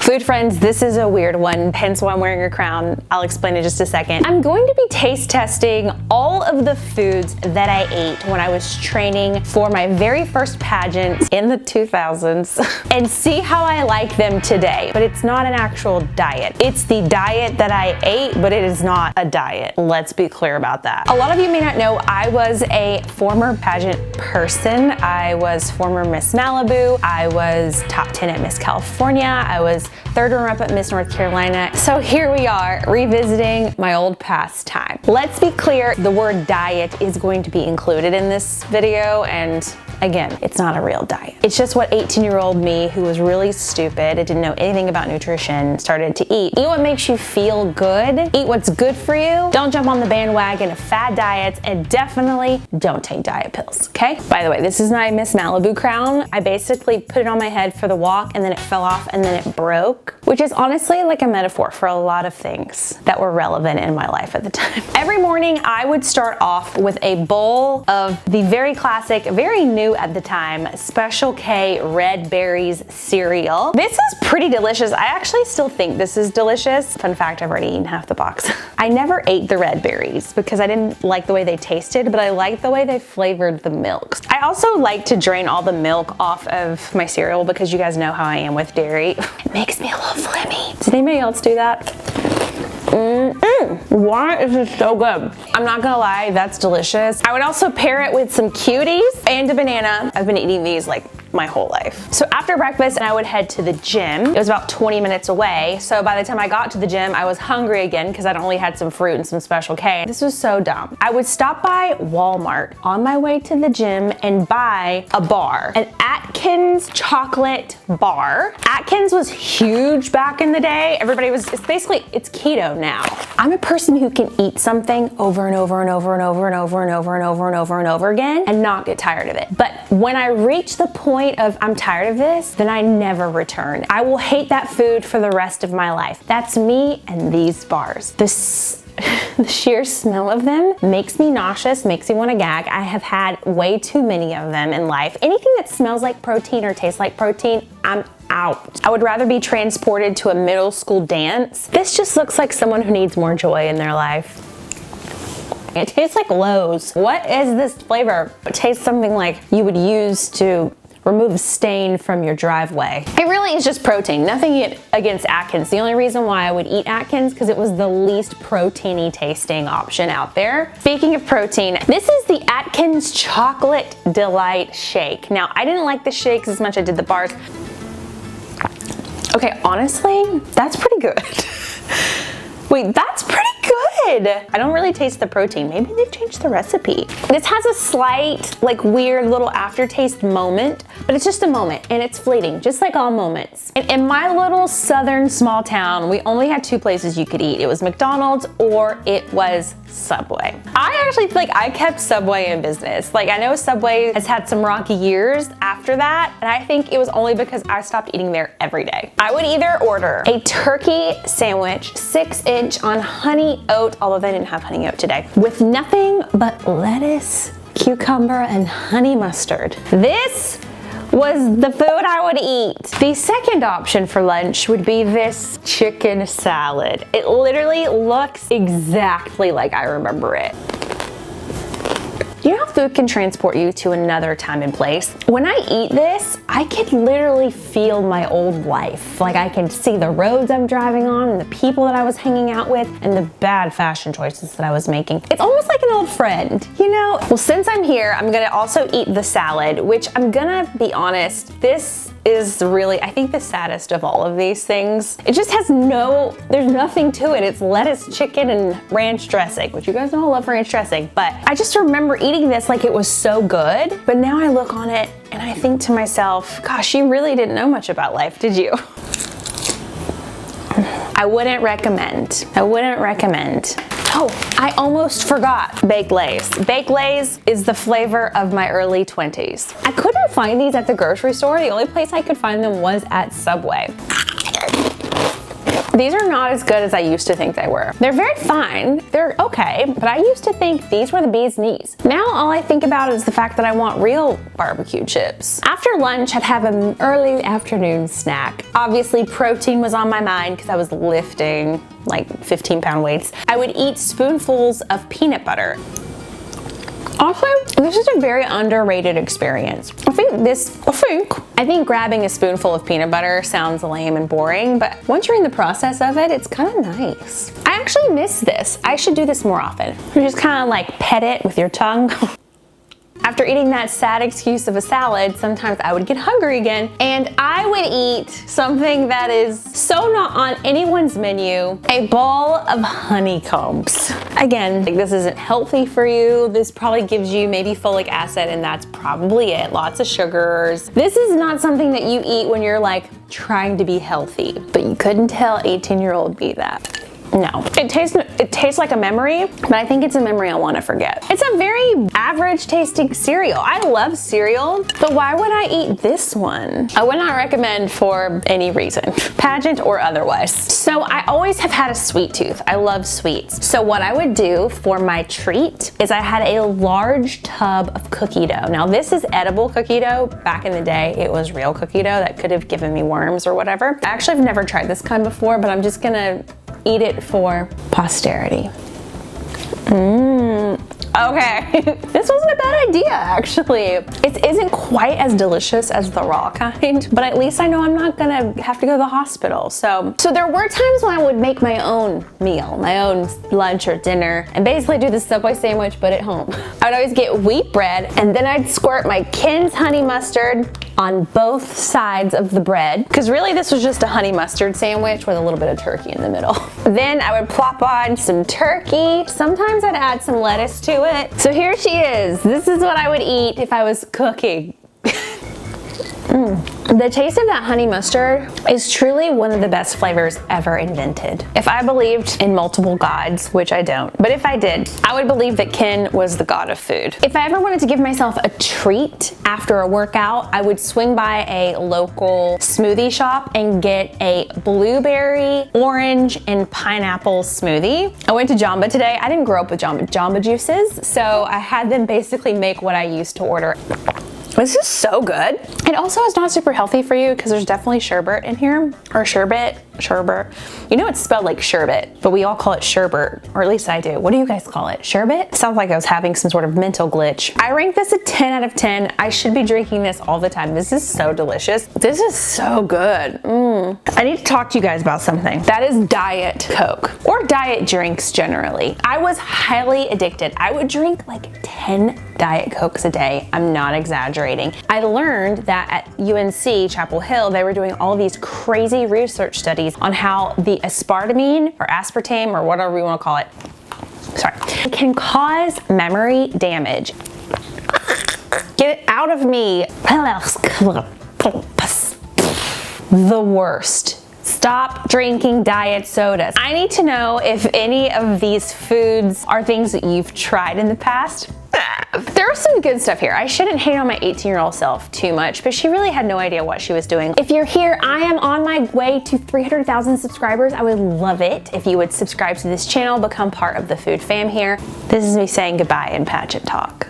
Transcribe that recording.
Food friends, this is a weird one, hence why I'm wearing a crown. I'll explain in just a second. I'm going to be taste testing all of the foods that I ate when I was training for my very first pageant in the 2000s and see how I like them today. But it's not an actual diet. It's the diet that I ate, but it is not a diet. Let's be clear about that. A lot of you may not know I was a former pageant person. I was former Miss Malibu. I was top 10 at Miss California. I was third runner-up at Miss North Carolina. So here we are, revisiting my old pastime. Let's be clear, the word diet is going to be included in this video, and again, it's not a real diet. It's just what 18-year-old me, who was really stupid, it didn't know anything about nutrition, started to eat. Eat what makes you feel good. Eat what's good for you. Don't jump on the bandwagon of fad diets, and definitely don't take diet pills, okay? By the way, this is my Miss Malibu crown. I basically put it on my head for the walk, and then it fell off, and then it broke, which is honestly like a metaphor for a lot of things that were relevant in my life at the time. Every morning, I would start off with a bowl of the very classic, very new at the time, Special K Red Berries cereal. This is pretty delicious. I actually still think this is delicious. Fun fact, I've already eaten half the box. I never ate the red berries because I didn't like the way they tasted, but I liked the way they flavored the milk. I also like to drain all the milk off of my cereal because you guys know how I am with dairy. It makes me a little phlegmy. Does anybody else do that? Why is it so good? I'm not gonna lie, that's delicious. I would also pair it with some cuties and a banana. I've been eating these like my whole life. So after breakfast, I would head to the gym. It was about 20 minutes away. So by the time I got to the gym, I was hungry again because I'd only had some fruit and some Special K. This was so dumb. I would stop by Walmart on my way to the gym and buy a bar, an Atkins chocolate bar. Atkins was huge back in the day. Everybody was, it's keto now. I'm a person who can eat something over and over and over and over and over and over and over and over and over again and not get tired of it. But when I reach the point of I'm tired of this, then I never return. I will hate that food for the rest of my life. That's me and these bars. The sheer smell of them makes me nauseous, makes me want to gag. I have had way too many of them in life. Anything that smells like protein or tastes like protein, I'm out. I would rather be transported to a middle school dance. This just looks like someone who needs more joy in their life. It tastes like Lowe's. What is this flavor? It tastes something like you would use to remove a stain from your driveway. It really is just protein. Nothing against Atkins. The only reason why I would eat Atkins because it was the least proteiny tasting option out there. Speaking of protein, this is the Atkins Chocolate Delight Shake. Now, I didn't like the shakes as much as I did the bars. Okay, honestly, that's pretty good. Wait, that's pretty good. I don't really taste the protein. Maybe they've changed the recipe. This has a slight, like weird little aftertaste moment, but it's just a moment and it's fleeting, just like all moments. And in my little southern small town, we only had two places you could eat. It was McDonald's or it was Subway. I actually feel like I kept Subway in business. Like I know Subway has had some rocky years after that, and I think it was only because I stopped eating there every day. I would either order a turkey sandwich, 6-inch on honey oat, although they didn't have honey oat today, with nothing but lettuce, cucumber, and honey mustard. This was the food I would eat. The second option for lunch would be this chicken salad. It literally looks exactly like I remember it. You know how food can transport you to another time and place? When I eat this, I can literally feel my old life. Like I can see the roads I'm driving on and the people that I was hanging out with and the bad fashion choices that I was making. It's almost like an old friend, you know? Well, since I'm here, I'm gonna also eat the salad, which I'm gonna be honest, this is really, I think, the saddest of all of these things. It just has there's nothing to it. It's lettuce, chicken, and ranch dressing, which you guys know I love ranch dressing, but I just remember eating this like it was so good, but now I look on it and I think to myself, gosh, you really didn't know much about life, did you? I wouldn't recommend. I wouldn't recommend. Oh, I almost forgot Baked Lays. Baked Lays is the flavor of my early 20s. I couldn't find these at the grocery store. The only place I could find them was at Subway. These are not as good as I used to think they were. They're very fine, they're okay, but I used to think these were the bee's knees. Now all I think about is the fact that I want real barbecue chips. After lunch, I'd have an early afternoon snack. Obviously, protein was on my mind because I was lifting like 15-pound weights. I would eat spoonfuls of peanut butter. Also, this is a very underrated experience. I think grabbing a spoonful of peanut butter sounds lame and boring, but once you're in the process of it, it's kind of nice. I actually miss this. I should do this more often. You just kind of like pet it with your tongue. After eating that sad excuse of a salad, sometimes I would get hungry again, and I would eat something that is so not on anyone's menu, a bowl of honeycombs. Again, like, this isn't healthy for you. This probably gives you maybe folic acid, and that's probably it. Lots of sugars. This is not something that you eat when you're like trying to be healthy, but you couldn't tell 18-year-old me that. No, it tastes like a memory, but I think it's a memory I want to forget. It's a very average tasting cereal. I love cereal, but why would I eat this one? I would not recommend for any reason, pageant or otherwise. So I always have had a sweet tooth. I love sweets. So what I would do for my treat is I had a large tub of cookie dough. Now this is edible cookie dough. Back in the day, it was real cookie dough that could have given me worms or whatever. Actually, I've never tried this kind before, but I'm just gonna eat it for posterity. Okay, this wasn't a bad idea actually. It isn't quite as delicious as the raw kind, but at least I know I'm not gonna have to go to the hospital. So there were times when I would make my own meal, my own lunch or dinner, and basically do the Subway sandwich, but at home. I would always get wheat bread, and then I'd squirt my Ken's honey mustard on both sides of the bread, because really this was just a honey mustard sandwich with a little bit of turkey in the middle. Then I would plop on some turkey. Sometimes I'd add some lettuce to it. So here she is. This is what I would eat if I was cooking. The taste of that honey mustard is truly one of the best flavors ever invented. If I believed in multiple gods, which I don't, but if I did, I would believe that Ken was the god of food. If I ever wanted to give myself a treat after a workout, I would swing by a local smoothie shop and get a blueberry, orange, and pineapple smoothie. I went to Jamba today. I didn't grow up with Jamba juices, so I had them basically make what I used to order. This is so good. It also is not super healthy for you because there's definitely sherbet in here, or sherbet. You know it's spelled like sherbet, but we all call it sherbet, or at least I do. What do you guys call it? Sherbet? Sounds like I was having some sort of mental glitch. I rank this a 10 out of 10. I should be drinking this all the time. This is so delicious. This is so good. I need to talk to you guys about something. That is Diet Coke, or diet drinks generally. I was highly addicted. I would drink like 10 Diet Cokes a day. I'm not exaggerating. I learned that at UNC Chapel Hill, they were doing all these crazy research studies on how the aspartame or aspartame or whatever you want to call it, can cause memory damage. Get it out of me. The worst. Stop drinking diet sodas. I need to know if any of these foods are things that you've tried in the past. There's some good stuff here. I shouldn't hate on my 18-year-old self too much, but she really had no idea what she was doing. If you're here, I am on my way to 300,000 subscribers. I would love it if you would subscribe to this channel, become part of the food fam here. This is me saying goodbye in pageant talk.